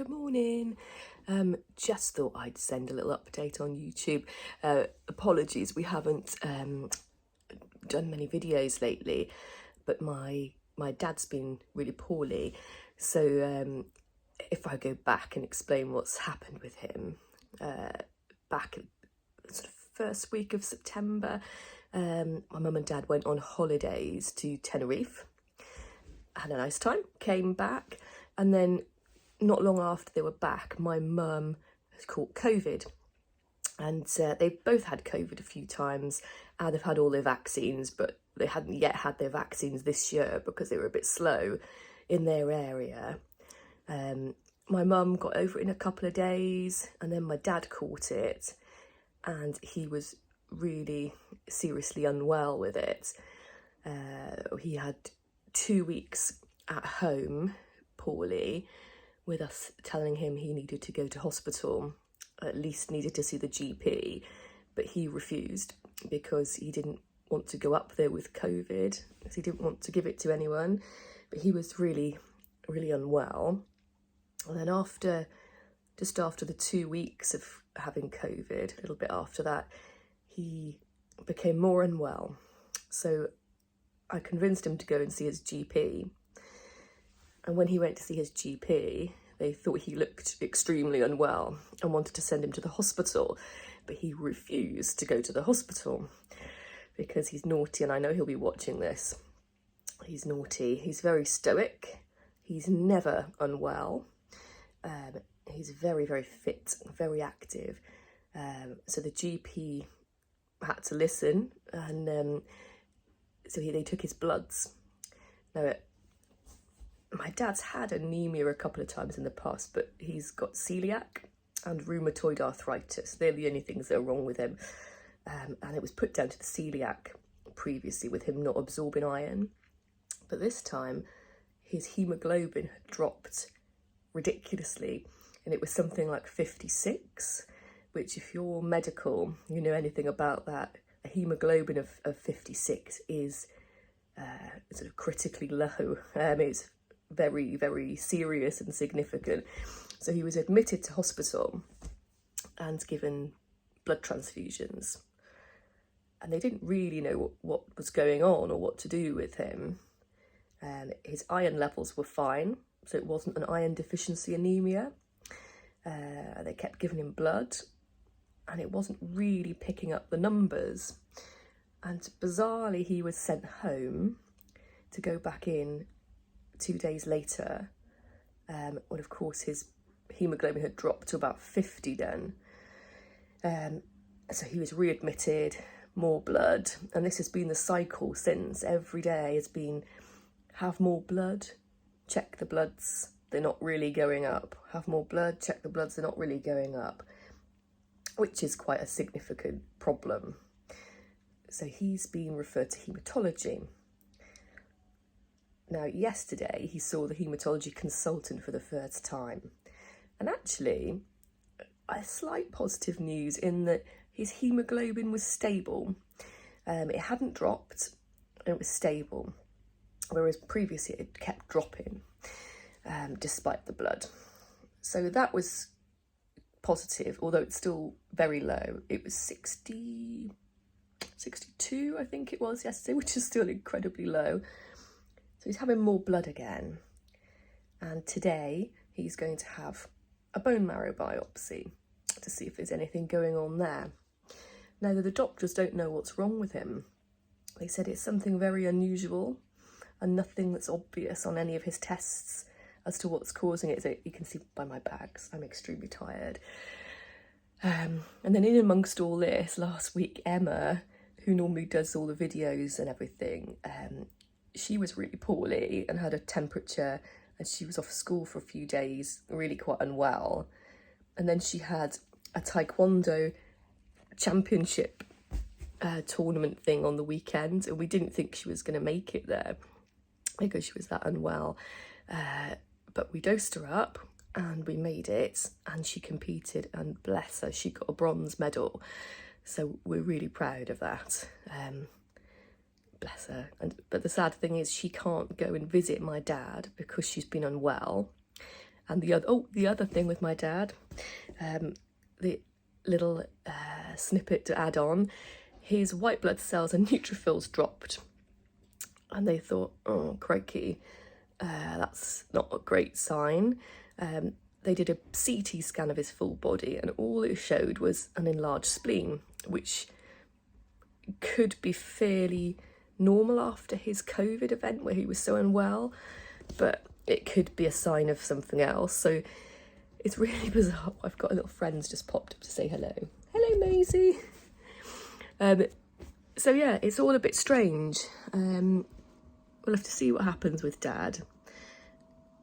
Good morning. Just thought I'd send a little update on YouTube. Apologies, we haven't done many videos lately, but my dad's been really poorly. So if I go back and explain what's happened with him, back sort of first week of September, my mum and dad went on holidays to Tenerife, had a nice time, came back, and then not long after they were back, my mum has caught COVID, and they've both had COVID a few times, and they've had all their vaccines, but they hadn't yet had their vaccines this year because they were a bit slow in their area. My mum got over it in a couple of days, and then my dad caught it, and he was really seriously unwell with it. He had 2 weeks at home poorly, with us telling him he needed to go to hospital, at least needed to see the GP, but he refused because he didn't want to go up there with COVID, because he didn't want to give it to anyone, but he was really, really unwell. And then just after the 2 weeks of having COVID, a little bit after that, he became more unwell. So I convinced him to go and see his GP. And when he went to see his GP, they thought he looked extremely unwell and wanted to send him to the hospital, but he refused to go to the hospital because he's naughty, and I know he'll be watching this. He's naughty, he's very stoic, he's never unwell, he's very, very fit, very active. So the GP had to listen, and they took his bloods. Now, my dad's had anemia a couple of times in the past, but he's got celiac and rheumatoid arthritis. They're the only things that are wrong with him. And it was put down to the celiac previously with him not absorbing iron. But this time, his haemoglobin had dropped ridiculously, and it was something like 56, which, if you're medical, you know anything about that, a haemoglobin of 56 is sort of critically low. It's very, very serious and significant. So he was admitted to hospital and given blood transfusions. And they didn't really know what was going on or what to do with him. His iron levels were fine, so it wasn't an iron deficiency anemia. They kept giving him blood, and it wasn't really picking up the numbers. And bizarrely, he was sent home to go back in 2 days later, when of course his haemoglobin had dropped to about 50 then. So he was readmitted, more blood, and this has been the cycle since. Every day has been, have more blood, check the bloods, they're not really going up. Have more blood, check the bloods, they're not really going up, which is quite a significant problem. So he's been referred to haematology. Now, yesterday he saw the haematology consultant for the first time, and actually a slight positive news in that his haemoglobin was stable. It hadn't dropped, and it was stable, whereas previously it kept dropping despite the blood. So that was positive, although it's still very low. It was 62, I think it was yesterday, which is still incredibly low. So he's having more blood again. And today he's going to have a bone marrow biopsy to see if there's anything going on there. Now, the doctors don't know what's wrong with him. They said it's something very unusual and nothing that's obvious on any of his tests as to what's causing it. So you can see by my bags, I'm extremely tired. And then in amongst all this, last week, Emma, who normally does all the videos and everything, she was really poorly and had a temperature, and she was off school for a few days, really quite unwell. And then she had a taekwondo championship tournament thing on the weekend, and we didn't think she was going to make it there because she was that unwell. But we dosed her up and we made it, and she competed, and bless her, she got a bronze medal. So we're really proud of that. Bless her. But the sad thing is she can't go and visit my dad because she's been unwell, And the other thing with my dad, the little snippet to add on, his white blood cells and neutrophils dropped, and they thought, oh crikey, that's not a great sign. They did a CT scan of his full body, and all it showed was an enlarged spleen, which could be fairly normal after his COVID event where he was so unwell, but it could be a sign of something else. So it's really bizarre. I've got a little friend's just popped up to say hello. Hello, Maisie. So yeah, it's all a bit strange. We'll have to see what happens with Dad.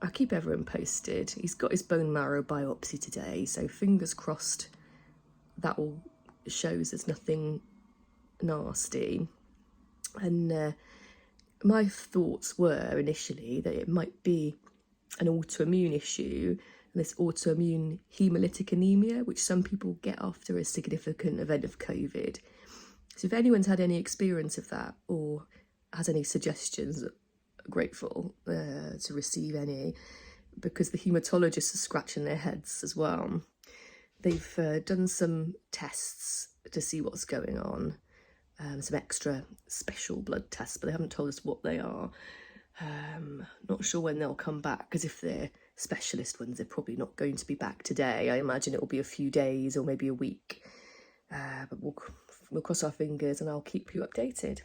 I'll keep everyone posted. He's got his bone marrow biopsy today, so fingers crossed that all shows there's nothing nasty. And my thoughts were initially that it might be an autoimmune issue, this autoimmune hemolytic anemia, which some people get after a significant event of COVID. So if anyone's had any experience of that or has any suggestions, grateful to receive any, because the haematologists are scratching their heads as well. They've done some tests to see what's going on, some extra special blood tests, but they haven't told us what they are. Not sure when they'll come back, because if they're specialist ones, they're probably not going to be back today. I imagine it will be a few days or maybe a week, but we'll cross our fingers and I'll keep you updated.